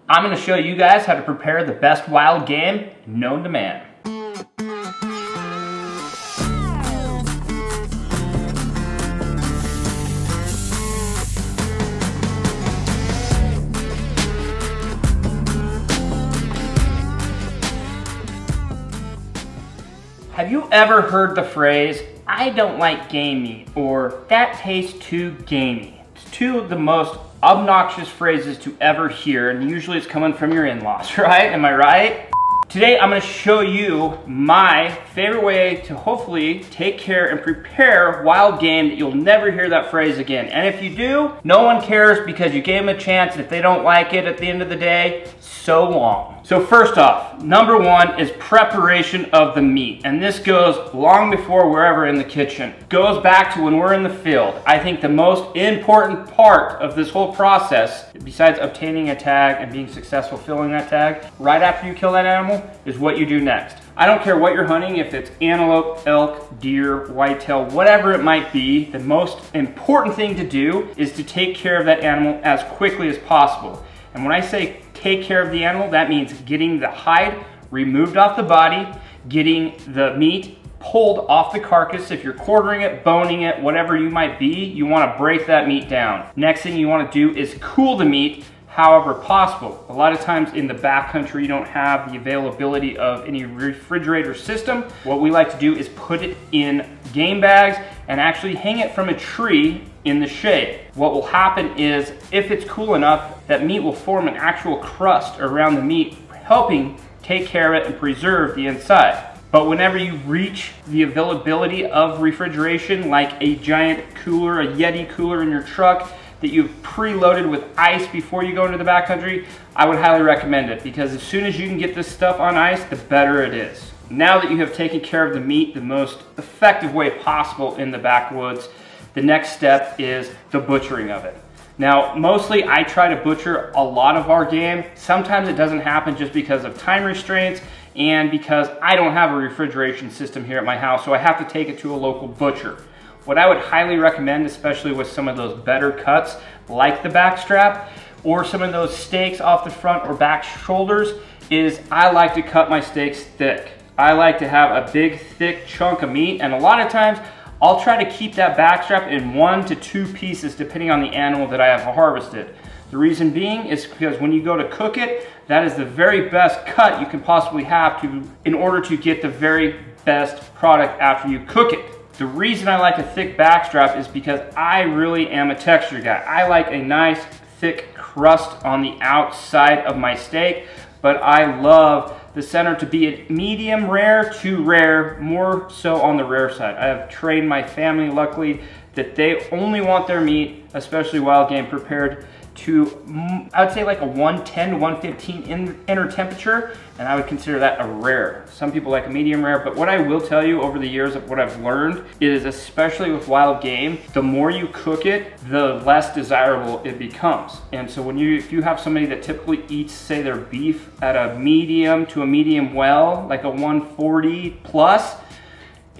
I'm going to show you guys how to prepare the best wild game known to man. Have you ever heard the phrase, "I don't like game meat," or "that tastes too gamey"? It's two of the most obnoxious phrases to ever hear, and usually it's coming from your in-laws, right? Am I right? Today I'm going to show you my favorite way to hopefully take care and prepare wild game that you'll never hear that phrase again. And if you do, no one cares because you gave them a chance, and if they don't like it at the end of the day, so long. So first off, number one is preparation of the meat. And this goes long before we're ever in the kitchen. Goes back to when we're in the field. I think the most important part of this whole process, besides obtaining a tag and being successful filling that tag, right after you kill that animal, is what you do next. I don't care what you're hunting, if it's antelope, elk, deer, whitetail, whatever it might be, the most important thing to do is to take care of that animal as quickly as possible. And when I say take care of the animal, that means getting the hide removed off the body, getting the meat pulled off the carcass. If you're quartering it, boning it, whatever you might be, you want to break that meat down. Next thing you want to do is cool the meat however possible. A lot of times in the backcountry you don't have the availability of any refrigerator system. What we like to do is put it in game bags and actually hang it from a tree in the shade. What will happen is, if it's cool enough, that meat will form an actual crust around the meat, helping take care of it and preserve the inside. But whenever you reach the availability of refrigeration, like a giant cooler, a YETI cooler in your truck that you've preloaded with ice before you go into the backcountry, I would highly recommend it, because as soon as you can get this stuff on ice, the better it is. Now that you have taken care of the meat the most effective way possible in the backwoods, the next step is the butchering of it. Now, mostly I try to butcher a lot of our game. Sometimes it doesn't happen just because of time restraints and because I don't have a refrigeration system here at my house, so I have to take it to a local butcher. What I would highly recommend, especially with some of those better cuts, like the back strap, or some of those steaks off the front or back shoulders, is I like to cut my steaks thick. I like to have a big, thick chunk of meat, and a lot of times, I'll try to keep that back strap in 1 to 2 pieces depending on the animal that I have harvested. The reason being is because when you go to cook it, that is the very best cut you can possibly have in order to get the very best product after you cook it. The reason I like a thick back strap is because I really am a texture guy. I like a nice thick crust on the outside of my steak, but I love the center to be a medium rare to rare, more so on the rare side. I have trained my family, luckily, that they only want their meat, especially wild game, prepared to, I would say like a 110 to 115 inner temperature, and I would consider that a rare. Some people like a medium rare, but what I will tell you over the years of what I've learned is, especially with wild game, the more you cook it, the less desirable it becomes. And so if you have somebody that typically eats, say, their beef at a medium to a medium well, like a 140 plus,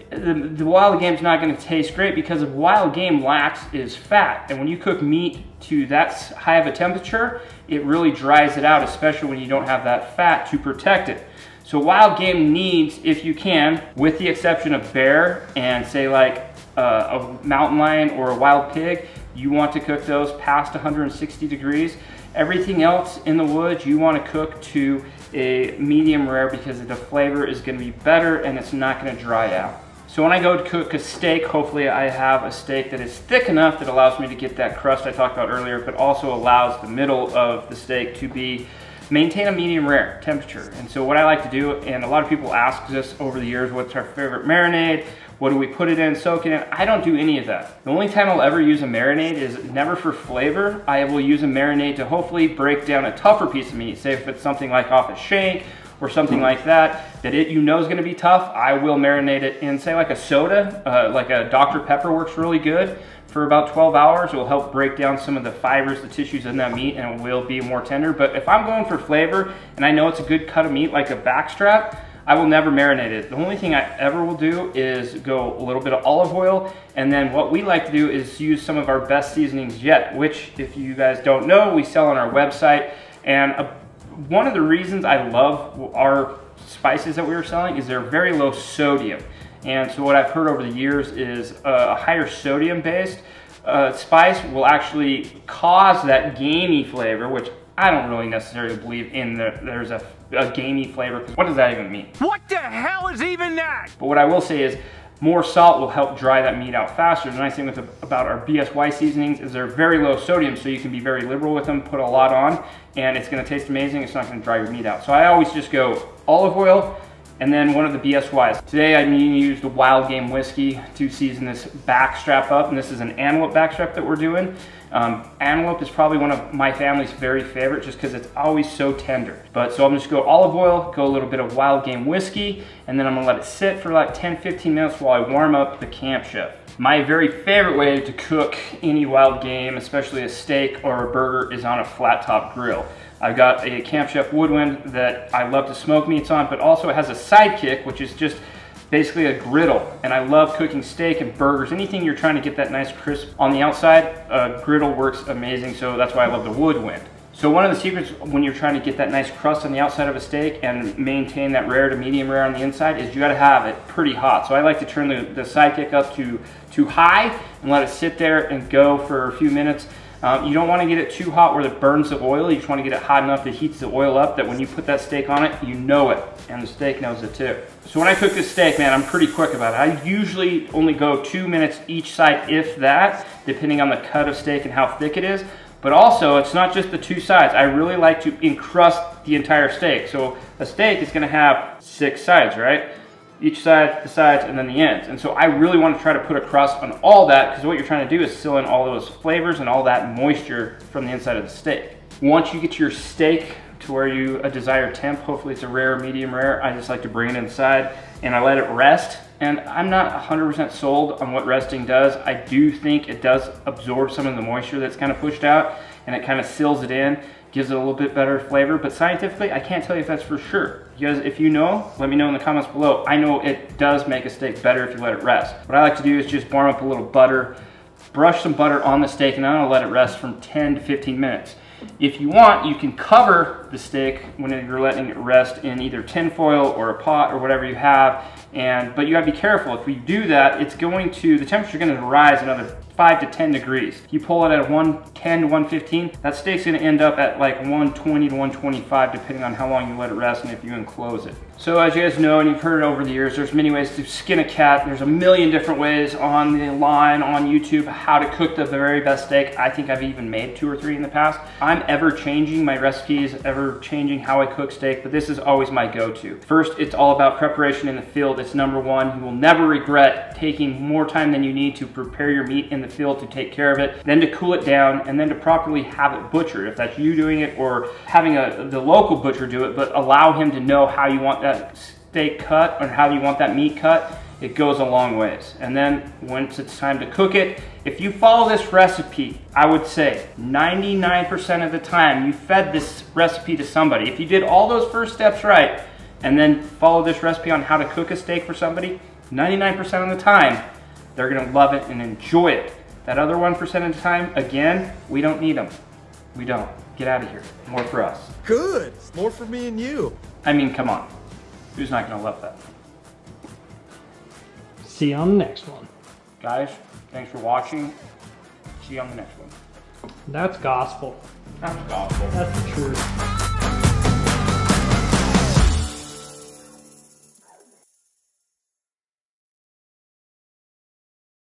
the wild game's not going to taste great, because if wild game lacks is fat, and when you cook meat to that high of a temperature, it really dries it out, especially when you don't have that fat to protect it. So wild game needs, if you can, with the exception of bear and say like a mountain lion or a wild pig, you want to cook those past 160 degrees. Everything else in the woods you want to cook to a medium rare, because the flavor is going to be better and it's not going to dry out. So when I go to cook a steak, hopefully I have a steak that is thick enough that allows me to get that crust I talked about earlier, but also allows the middle of the steak to maintain a medium rare temperature. And so what I like to do, and a lot of people ask this over the years, what's our favorite marinade? What do we put it in, soak it in? I don't do any of that. The only time I'll ever use a marinade is never for flavor. I will use a marinade to hopefully break down a tougher piece of meat. Say if it's something like off a shank or something like that you know is gonna be tough, I will marinate it in, say, like a soda, like a Dr. Pepper works really good. For about 12 hours, it will help break down some of the fibers, the tissues in that meat, and it will be more tender. But if I'm going for flavor and I know it's a good cut of meat, like a backstrap, I will never marinate it. The only thing I ever will do is go a little bit of olive oil, and then what we like to do is use some of our best seasonings yet, which, if you guys don't know, we sell on our website. And one of the reasons I love our spices that we were selling is they're very low sodium. And so what I've heard over the years is a higher sodium based spice will actually cause that gamey flavor, which I don't really necessarily believe in there's a gamey flavor. What does that even mean? What the hell is even that? But what I will say is more salt will help dry that meat out faster. The nice thing about our BSY seasonings is they're very low sodium, so you can be very liberal with them, put a lot on, and it's gonna taste amazing. It's not gonna dry your meat out. So I always just go olive oil and then one of the BSYs. Today I'm going to use the Wild Game Whiskey to season this back strap up, and this is an antelope back strap that we're doing. Antelope is probably one of my family's very favorite just because it's always so tender. But so I'm just going to go olive oil, go a little bit of Wild Game Whiskey, and then I'm going to let it sit for like 10-15 minutes while I warm up the Camp Chef. My very favorite way to cook any wild game, especially a steak or a burger, is on a flat top grill. I've got a Camp Chef Woodwind that I love to smoke meats on, but also it has a sidekick, which is just basically a griddle. And I love cooking steak and burgers. Anything you're trying to get that nice crisp on the outside, a griddle works amazing, so that's why I love the Woodwind. So one of the secrets when you're trying to get that nice crust on the outside of a steak and maintain that rare to medium rare on the inside is you gotta have it pretty hot. So I like to turn the sidekick up to high and let it sit there and go for a few minutes. You don't want to get it too hot where it burns the oil. You just want to get it hot enough that it heats the oil up, that when you put that steak on it, you know it, and the steak knows it too. So when I cook this steak, man, I'm pretty quick about it. I usually only go 2 minutes each side, if that, depending on the cut of steak and how thick it is. But also, it's not just the two sides. I really like to encrust the entire steak. So a steak is going to have 6 sides, right? Each side, the sides, and then the ends. And so I really want to try to put a crust on all that, because what you're trying to do is seal in all those flavors and all that moisture from the inside of the steak. Once you get your steak to where you a desired temp, hopefully it's a rare, medium rare, I just like to bring it inside and I let it rest. And I'm not 100% sold on what resting does. I do think it does absorb some of the moisture that's kind of pushed out, and it kind of seals it in, gives it a little bit better flavor, but scientifically, I can't tell you if that's for sure. You guys, if you know, let me know in the comments below. I know it does make a steak better if you let it rest. What I like to do is just warm up a little butter, brush some butter on the steak, and then I'll let it rest from 10 to 15 minutes. If you want, you can cover the steak when you're letting it rest in either tin foil or a pot or whatever you have, but you gotta be careful. If you do that, the temperature's gonna rise another 5 to 10 degrees. If you pull it at 110 to 115, that steak's gonna end up at like 120 to 125, depending on how long you let it rest and if you enclose it. So as you guys know, and you've heard it over the years, there's many ways to skin a cat. There's a million different ways on the line, on YouTube, how to cook the very best steak. I think I've even made 2 or 3 in the past. I'm ever changing my recipes, ever changing how I cook steak, but this is always my go-to. First, it's all about preparation in the field. It's #1. You will never regret taking more time than you need to prepare your meat in the field to take care of it, then to cool it down, and then to properly have it butchered. If that's you doing it or having the local butcher do it, but allow him to know how you want that steak cut or how you want that meat cut, it goes a long ways. And then once it's time to cook it, if you follow this recipe, I would say 99% of the time you fed this recipe to somebody. If you did all those first steps right and then follow this recipe on how to cook a steak for somebody, 99% of the time they're gonna love it and enjoy it. That other 1% of the time, again, we don't need them. We don't. Get out of here. More for us. Good. More for me and you. I mean, come on. Who's not gonna love that? See you on the next one. Guys, thanks for watching. See you on the next one. That's gospel. That's gospel. That's the truth.